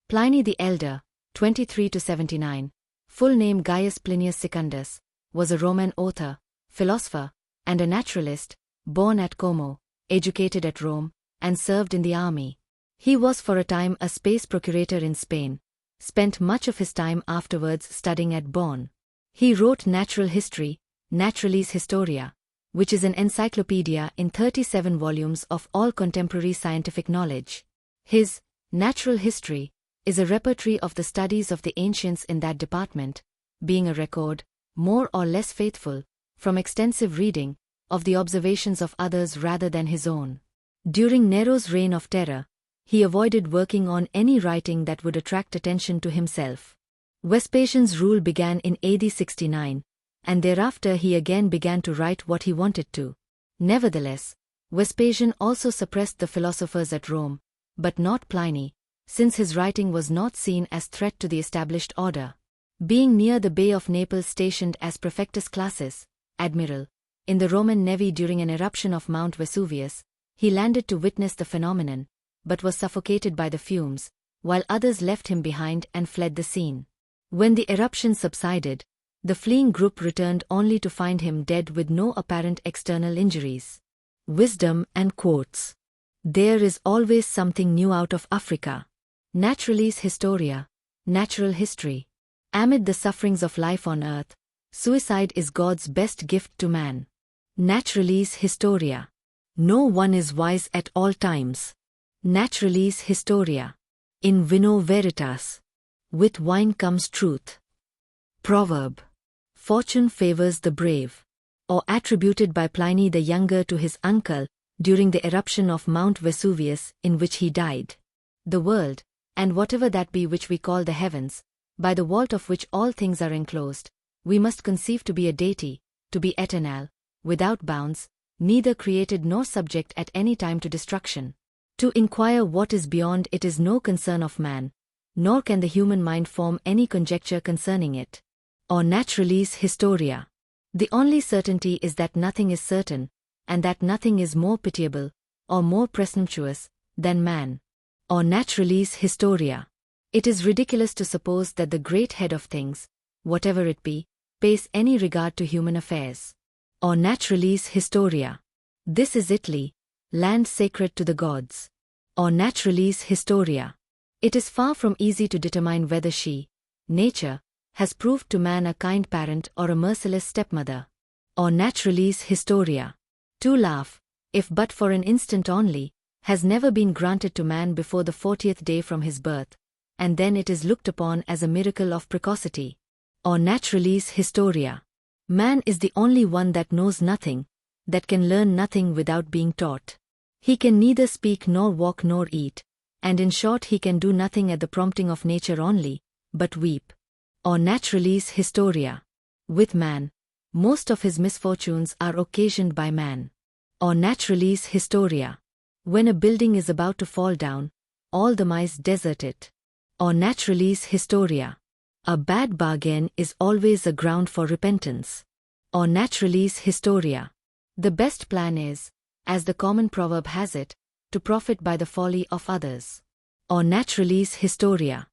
Pliny the Elder, 23–79, full name Gaius Plinius Secundus, was a Roman author, philosopher, and a naturalist, born at Como, educated at Rome, and served in the army. He was for a time a space procurator in Spain, spent much of his time afterwards studying at Borne. He wrote natural history, Naturalis Historia, which is an encyclopaedia in 37 volumes of all contemporary scientific knowledge. His natural history is a repertory of the studies of the ancients in that department, being a record, more or less faithful, from extensive reading, of the observations of others rather than his own. During Nero's reign of terror, he avoided working on any writing that would attract attention to himself. Vespasian's rule began in AD 69, and thereafter he again began to write what he wanted to. Nevertheless, Vespasian also suppressed the philosophers at Rome, but not Pliny, since his writing was not seen as threat to the established order. Being near the Bay of Naples stationed as praefectus classis, admiral, in the Roman navy during an eruption of Mount Vesuvius, he landed to witness the phenomenon, but was suffocated by the fumes, while others left him behind and fled the scene. When the eruption subsided, the fleeing group returned only to find him dead with no apparent external injuries. Wisdom and quotes. There is always something new out of Africa. Naturalis Historia, natural history. Amid the sufferings of life on earth, suicide is God's best gift to man. Naturalis Historia. No one is wise at all times. Naturalis Historia. In vino veritas. With wine comes truth. Proverb. Fortune favors the brave. Or attributed by Pliny the Younger to his uncle, during the eruption of Mount Vesuvius in which he died. The world, and whatever that be which we call the heavens, by the vault of which all things are enclosed, we must conceive to be a deity, to be eternal, without bounds, neither created nor subject at any time to destruction. To inquire what is beyond it is no concern of man, nor can the human mind form any conjecture concerning it. Or Naturalis Historia. The only certainty is that nothing is certain, and that nothing is more pitiable, or more presumptuous, than man. Or Naturalis Historia. It is ridiculous to suppose that the great head of things, whatever it be, pays any regard to human affairs. Or Naturalis Historia. This is Italy, land sacred to the gods. Or Naturalis Historia. It is far from easy to determine whether she, nature, has proved to man a kind parent or a merciless stepmother. Or Naturalis Historia. To laugh, if but for an instant only, has never been granted to man before the 40th day from his birth, and then it is looked upon as a miracle of precocity. Or Naturalis Historia. Man is the only one that knows nothing, that can learn nothing without being taught. He can neither speak nor walk nor eat, and in short he can do nothing at the prompting of nature only, but weep. Or Naturalis Historia. With man, most of his misfortunes are occasioned by man. Or Naturalis Historia. When a building is about to fall down, all the mice desert it. Or Naturalis Historia. A bad bargain is always a ground for repentance. Or Naturalis Historia. The best plan is, as the common proverb has it, to profit by the folly of others. Or Naturalis Historia.